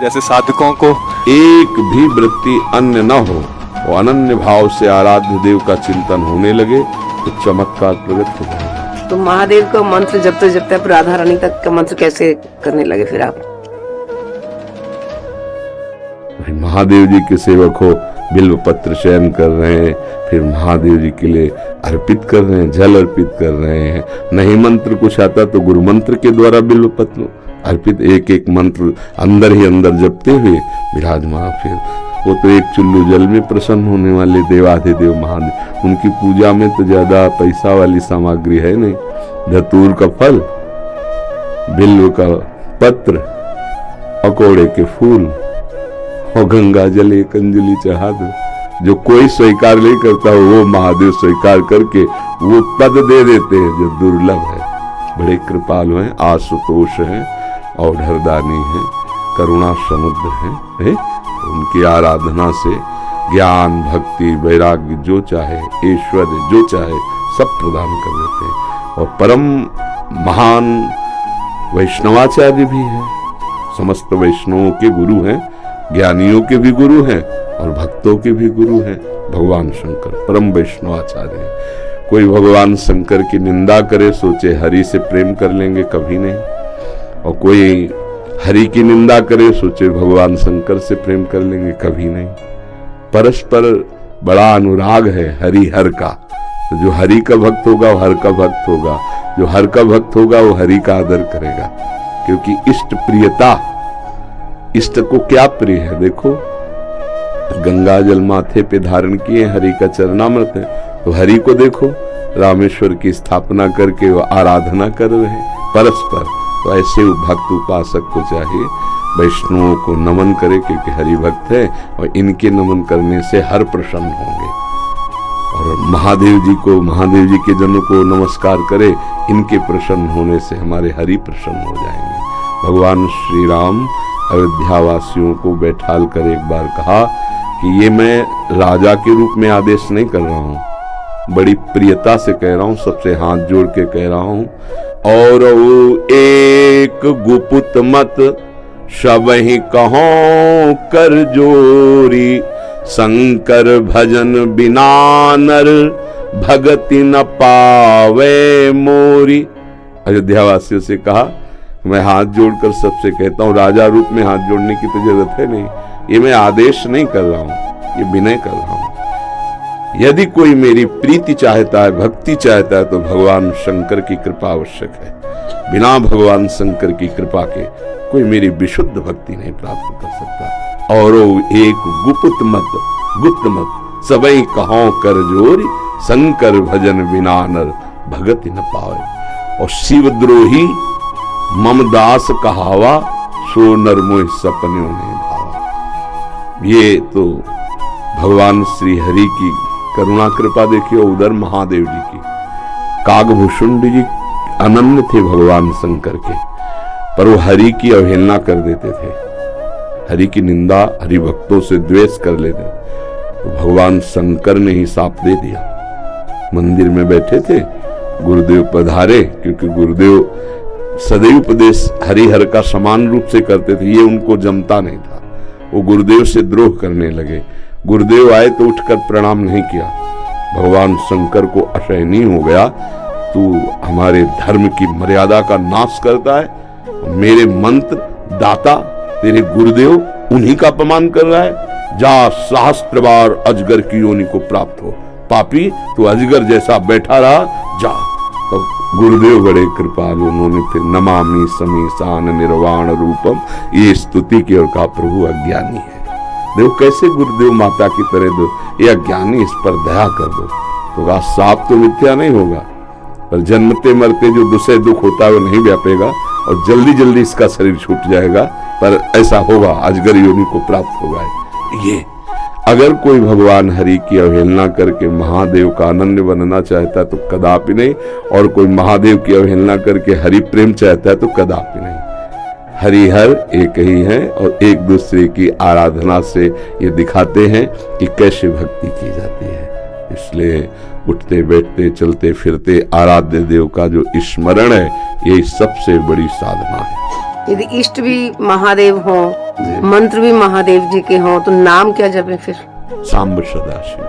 जैसे साधकों को एक भी वृत्ति अन्य न हो और अनन्य भाव से आराध्य देव का चिंतन होने लगे तो चमत्कार प्रकट हो जाएगा। तो महादेव का मंत्र जपते जपते आप राधा रानी तक का मंत्र कैसे करने लगे फिर आप? महादेव जी के सेवक हो, बिल्व पत्र चयन कर रहे हैं, फिर महादेव जी के लिए अर्पित कर रहे हैं, जल अर्पित कर रहे हैं। नहीं मंत्र कुछ आता तो गुरु मंत्र के द्वारा बिल्व पत्र अर्पित, एक एक मंत्र अंदर ही अंदर जपते हुए विराजमान। फिर वो तो एक चुल्लू जल में प्रसन्न होने वाले देवाधिदेव महादेव, उनकी पूजा में तो ज्यादा पैसा वाली सामग्री है नहीं। धतूर का फल, बिल्व का पत्र, पकौड़े के फूल और गंगा जल एक अंजलि चढ़ा दो। जो कोई स्वीकार नहीं करता वो महादेव स्वीकार करके वो पद दे देते हैं जो दुर्लभ है। बड़े कृपालु हैं, आशुतोष हैं, औढ़रदानी हैं, करुणा समुद्र हैं। उनकी आराधना से ज्ञान, भक्ति, वैराग्य जो चाहे, ऐश्वर्य जो चाहे सब प्रदान कर देते हैं। और परम महान वैष्णवाचार्य भी है, समस्त वैष्णवों के गुरु हैं, ज्ञानियों के भी गुरु हैं और भक्तों के भी गुरु हैं। भगवान शंकर परम वैष्णवाचार्य हैं। कोई भगवान शंकर की निंदा करे सोचे हरि से प्रेम कर लेंगे, कभी नहीं। और कोई हरि की निंदा करे सोचे भगवान शंकर से प्रेम कर लेंगे, कभी नहीं। परस्पर बड़ा अनुराग है हरि हर का। तो जो हरि का भक्त होगा वो हर का भक्त होगा, जो हर का भक्त होगा वो हरि का आदर करेगा। क्योंकि इष्ट प्रियता, इष्ट को क्या प्रिय है? देखो गंगा जल माथे पे धारण किए, हरि का चरणामृत है, तो हरि को देखो रामेश्वर की स्थापना करके वो आराधना कर रहे हैं परस्पर। तो ऐसे भक्त उपासक को चाहिए वैष्णवों को नमन करे, क्योंकि हरि भक्त है और इनके नमन करने से हर प्रसन्न होंगे। और महादेव जी को, महादेव जी के जनों को नमस्कार करे, इनके प्रसन्न होने से हमारे हरि प्रसन्न हो जाएंगे। भगवान श्री राम अयोध्या वासियों को बैठाल कर एक बार कहा कि ये मैं राजा के रूप में आदेश नहीं कर रहा हूँ, बड़ी प्रियता से कह रहा हूँ, सबसे हाथ जोड़ के कह रहा हूँ। और वो एक गुपुत मत सबहि कहो कर जोरी, शंकर भजन बिना नर भगति न पावे मोरी। अयोध्या वासियों से कहा मैं हाथ जोड़कर सबसे कहता हूँ, राजा रूप में हाथ जोड़ने की तो जरूरत है नहीं, ये मैं आदेश नहीं कर रहा हूँ, ये विनय कर रहा हूँ। यदि कोई मेरी प्रीति चाहता है, भक्ति चाहता है, तो भगवान शंकर की कृपा आवश्यक है। बिना भगवान शंकर की कृपा के कोई मेरी विशुद्ध भक्ति नहीं प्राप्त कर सकता। और एक गुप्त मत सबई कहो कर जोरी, शंकर भजन बिना नर भगति न पावे। और शिवद्रोही ममदास कहावा, सो नर मोह सपनों ने भावा। ये तो भगवान श्री हरि की करुणा कृपा देखिए। उधर महादेव जी की, कागभूषुंड जी अनन्य थे भगवान शंकर के, पर वो हरि की अवहेलना कर देते थे, हरि की निंदा, हरि भक्तों से द्वेष कर लेते। तो भगवान शंकर ने ही साप दे दिया। मंदिर में बैठे थे, गुरुदेव पधारे, क्योंकि गुरुदेव सदैव उपदेश हरिहर का समान रूप से करते थे, ये उनको जमता नहीं था। वो गुरुदेव से द्रोह करने लगे। गुरुदेव आए तो उठकर प्रणाम नहीं किया। भगवान शंकर को असहनीय हो गया, तू हमारे धर्म की मर्यादा का नाश करता है, मेरे मंत्र दाता तेरे गुरुदेव उन्हीं का अपमान कर रहा है। जा सहस्त्र बार अजगर की योनि को प्राप्त हो, पापी तू अजगर जैसा बैठा रहा, जा। तो गुरुदेव बड़े कृपालु, उन्होंने फिर नमामि समीसान निर्वाण रूपम ये स्तुति की और कहा प्रभु अज्ञानी है। देखो कैसे गुरुदेव माता की तरह दो, ये अज्ञानी, इस पर दया कर दो। तो कहा साप तो मिथ्या नहीं होगा, पर जन्मते मरते जो दूसरे दुख होता है वो नहीं व्यापेगा और जल्दी जल्दी इसका शरीर छूट जाएगा, पर ऐसा होगा अजगर योनि को प्राप्त होगा। ये अगर कोई भगवान हरि की अवहेलना करके महादेव का अनन्य बनना चाहता है तो कदापि नहीं, और कोई महादेव की अवहेलना करके हरि प्रेम चाहता है तो कदापि नहीं। हरिहर एक ही है और एक दूसरे की आराधना से ये दिखाते हैं कि कैसे भक्ति की जाती है। इसलिए उठते बैठते चलते फिरते आराध्य देव का जो स्मरण है, ये सबसे बड़ी साधना है। यदि इष्ट भी महादेव हो, जी। मंत्र भी महादेव जी के हो, तो नाम क्या जपे फिर? शाम्ब सदाशिव,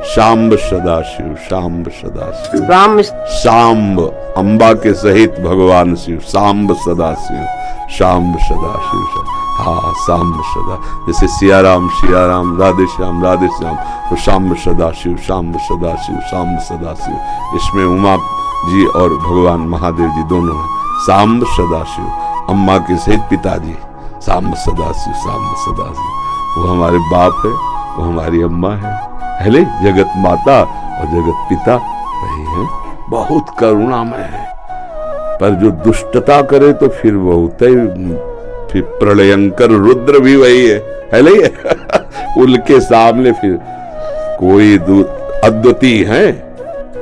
शाम्ब सदाशिव, शाम्ब सदाशिव, राम शाम्ब अम्बा के सहित भगवान शिव, शाम्ब सदाशिव, शाम्ब सदाशिव। हाँ, शाम्ब सदा, जैसे सिया राम, राधे श्याम, तो शाम्ब सदाशिव, शाम्ब सदाशिव, शाम्ब सदाशिव। इसमें उमा जी और भगवान महादेव जी दोनों हैं। शाम्ब सदाशिव, अम्मा के सहित पिताजी, शाम्ब सदाशिव, शाम्ब सदाशिव। वो हमारे बाप है, वो हमारी अम्मा है ले, जगत माता और जगत पिता वही है। बहुत करुणामय है, पर जो दुष्टता करे तो फिर बहुत ही, फिर प्रलयंकर रुद्र भी वही है ले। उनके सामने फिर कोई अद्वितीय है,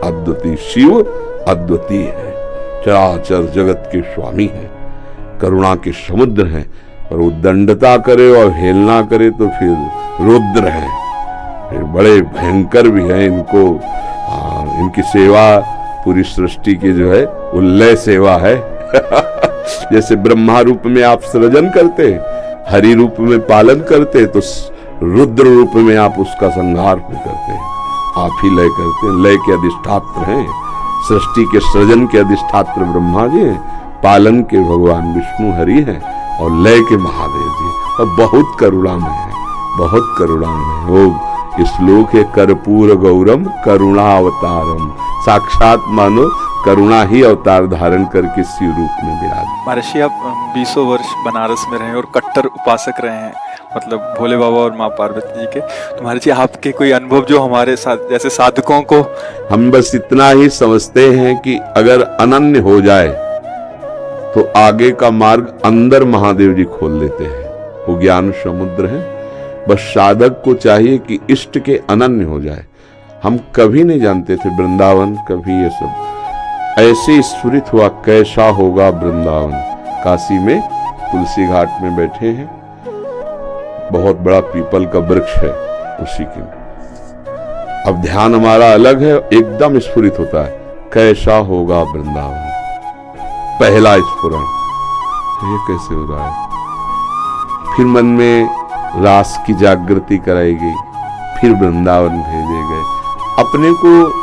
अद्वितीय शिव अद्वितीय है, चराचर जगत के स्वामी है, करुणा के समुद्र है। और वो दंडता करे और हेलना करे तो फिर रुद्र है, फिर बड़े भयंकर भी है। इनको इनकी सेवा पूरी सृष्टि की जो है उल्लय सेवा है। जैसे ब्रह्मा रूप में आप सृजन करते, हरि रूप में पालन करते, तो रुद्र रूप में आप उसका संहार भी करते हैं। आप ही लय करते हैं, लय के अधिष्ठात्र हैं। सृष्टि के सृजन के अधिष्ठात्र ब्रह्मा जी हैं, पालन के भगवान विष्णु हरि हैं और लय के महादेव जी। और बहुत करुणामय है, बहुत करुणामय। वो श्लोक है, कर्पूर गौरम करुणावतारम, साक्षात मानो करुणा ही अवतार धारण करके शिव रूप में विराज। महर्षि, आप 20 वर्ष बनारस में रहे और कट्टर उपासक रहे हैं, मतलब भोले बाबा और माँ पार्वती जी के। तो महर्षि, आपके कोई अनुभव जो हमारे साथ जैसे साधकों को? हम बस इतना ही समझते हैं कि अगर अनन्य हो जाए तो आगे का मार्ग अंदर महादेव जी खोल देते हैं। वो ज्ञान समुद्र है, बस साधक को चाहिए कि इष्ट के अनन्य हो जाए। हम कभी नहीं जानते थे वृंदावन, कभी ये सब ऐसे स्फुरित हुआ कैसा होगा वृंदावन। काशी में तुलसी घाट में बैठे हैं, बहुत बड़ा पीपल का वृक्ष है, उसी के अब ध्यान हमारा अलग है, एकदम स्फुरित होता है कैसा होगा वृंदावन। पहला स्फुरण, ये कैसे हो रहा है? फिर मन में रास की जागृति कराई गई, फिर वृंदावन भेजे गए। अपने को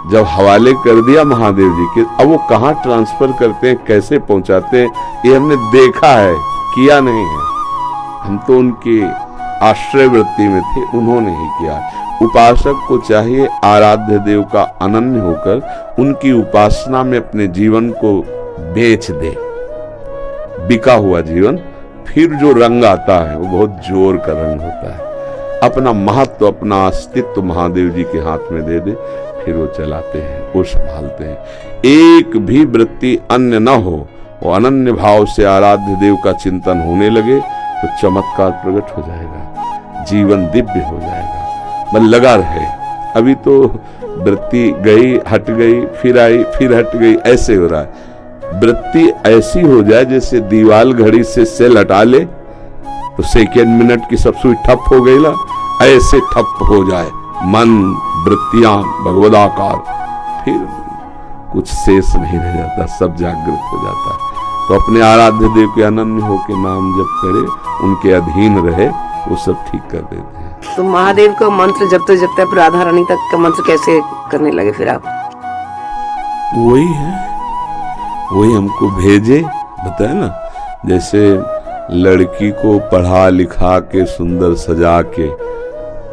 जब हवाले कर दिया महादेव जी के, अब वो कहाँ ट्रांसफर करते हैं, कैसे पहुंचाते हैं, ये हमने देखा है, किया नहीं है। हम तो उनके आश्रय वृत्ति में थे, उन्होंने ही किया। उपासक को चाहिए आराध्य देव का अनन्य होकर उनकी उपासना में अपने जीवन को बेच दे। बिका हुआ जीवन, फिर जो रंग आता है वो बहुत जोर का रंग होता है। अपना महत्व, अपना अस्तित्व महादेव जी के हाथ में दे दे, फिर वो चलाते हैं, वो संभालते हैं। एक भी वृत्ति अन्य न हो, वो अनन्य भाव से आराध्य देव का चिंतन होने लगे तो चमत्कार प्रकट हो जाएगा, जीवन दिव्य हो जाएगा। बस लगा रहे। अभी तो वृत्ति गई, हट गई, फिर आई, फिर हट गई, ऐसे हो रहा है। वृत्ति ऐसी हो जाए जैसे दीवाल घड़ी से सेल हटा ले तो सेकेंड मिनट की सब सुई ठप हो गई ला, ऐसे ठप हो जाए मन, वृत्तियां भगवदाकार, फिर कुछ शेष नहीं रह जाता, सब जागृत हो जाता है। तो अपने आराध्य देव के अनन्य होकर नाम जप करे, उनके अधीन रहे, वो सब ठीक कर देते हैं। तो महादेव का मंत्र जपते जपते फिर राधा रानी तक का मंत्र कैसे करने लगे फिर आप? वही है, वही हमको भेजे, बताए ना। जैसे लड़की को पढ़ा लिखा के सुंदर सजा के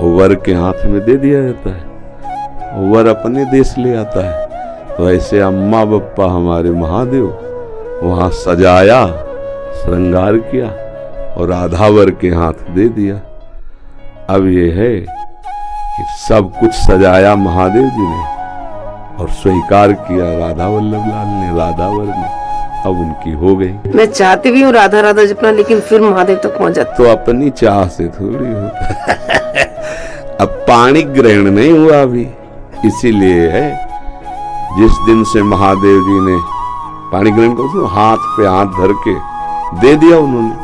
वर के हाथ में दे दिया जाता है, वर अपने देश ले आता है। तो ऐसे अम्मा बप्पा हमारे महादेव वहां सजाया, श्रृंगार किया और राधावर के हाथ दे दिया। अब ये है कि सब कुछ सजाया महादेव जी ने और स्वीकार किया राधा वल्लभ लाल ने, राधावर ने, अब उनकी हो गई। मैं चाहती भी हूँ राधा राधा जपना, लेकिन फिर महादेव तक पहुंच जाता। तो अपनी चाह से थोड़ी होता है। अब पाणी ग्रहण नहीं हुआ अभी, इसीलिए है जिस दिन से महादेव जी ने पाणी ग्रहण को हाथ पे हाथ धर के दे दिया उन्होंने,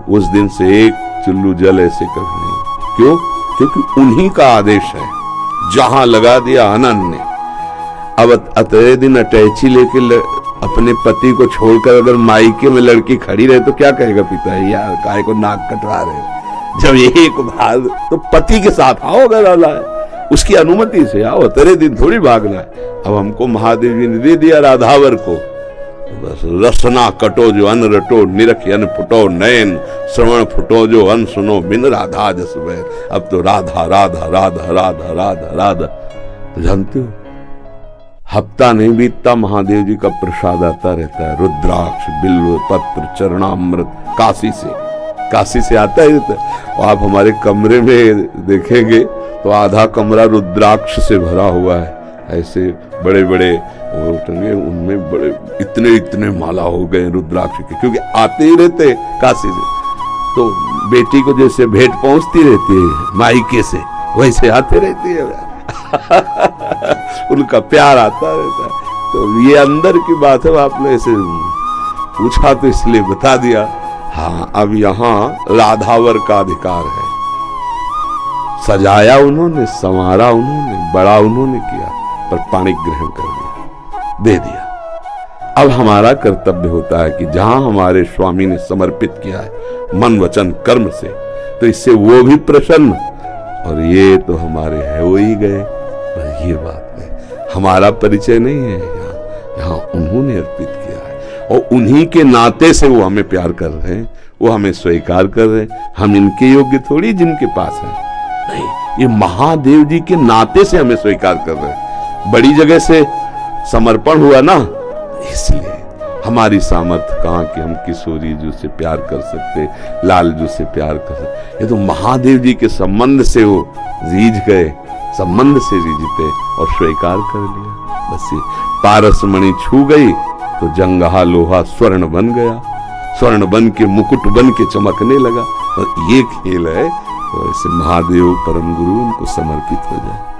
उस दिन से एक चुल्लू जल ऐसे कभी नहीं। क्यों? क्योंकि उन्हीं का आदेश है, जहां लगा दिया अनन्य। अब अतरे दिन अटैची लेके अपने पति को छोड़कर अगर मायके में लड़की खड़ी रहे तो क्या कहेगा पिता, यार काय को नाक कटवा रहे। जब एक बार तो पति के साथ आओ, अगर अला है उसकी अनुमति से आओ, तेरे दिन थोड़ी भागना है। अब हमको महादेव जी ने दे दिया राधावर को, बस रसना कटो जो अन रटो, निरख अन फुटो नयन, श्रवण फुटो जो अन सुनो, बिन राधा जस बैन। अब तो राधा राधा राधा राधा राधा राधा। तो जानते हो हफ्ता नहीं बीतता महादेव जी का प्रसाद आता रहता है, रुद्राक्ष बिल्व पत्र चरणामृत काशी से आता ही रहता है। और आप हमारे कमरे में देखेंगे तो आधा कमरा रुद्राक्ष से भरा हुआ है, ऐसे बड़े बड़े वो टंगे, उनमें बड़े इतने इतने माला हो गए रुद्राक्ष के, क्योंकि आते ही रहते काशी से। तो बेटी को जैसे भेंट पहुंचती रहती है मायके से, वैसे आते रहती है उनका प्यार आता रहता है। तो ये अंदर की बात है, आपने ऐसे पूछा तो इसलिए बता दिया। हाँ, अब यहाँ राधावर का अधिकार है। सजाया उन्होंने, संवारा उन्होंने, बड़ा उन्होंने किया, पर पाणी ग्रहण कर दिया, दे दिया। अब हमारा कर्तव्य होता है कि जहां हमारे स्वामी ने समर्पित किया है मन वचन कर्म से, तो इससे वो भी प्रसन्न, और ये तो हमारे है वो ही गए। पर ये बात नहीं, हमारा परिचय नहीं है, यहाँ उन्होंने अर्पित किया है, और उन्हीं के नाते से वो हमें प्यार कर रहे हैं, वो हमें स्वीकार कर रहे हैं। हम इनके योग्य थोड़ी जिनके पास है, नहीं, ये महादेव जी के नाते से हमें स्वीकार कर रहे हैं। बड़ी जगह से समर्पण हुआ ना, इसलिए हमारी सामर्थ्य कहाँ कि हम किशोरी जी से प्यार कर सकते, लाल जी से प्यार कर सकते। ये तो महादेव जी के संबंध से वो रीझ गए, संबंध से रीझते और स्वीकार कर लिया। बस ये पारस मणि छू गई तो जंगहा लोहा स्वर्ण बन गया, स्वर्ण बन के मुकुट बन के चमकने लगा। और ये खेल है, तो ऐसे महादेव परम गुरु उनको समर्पित हो जाए।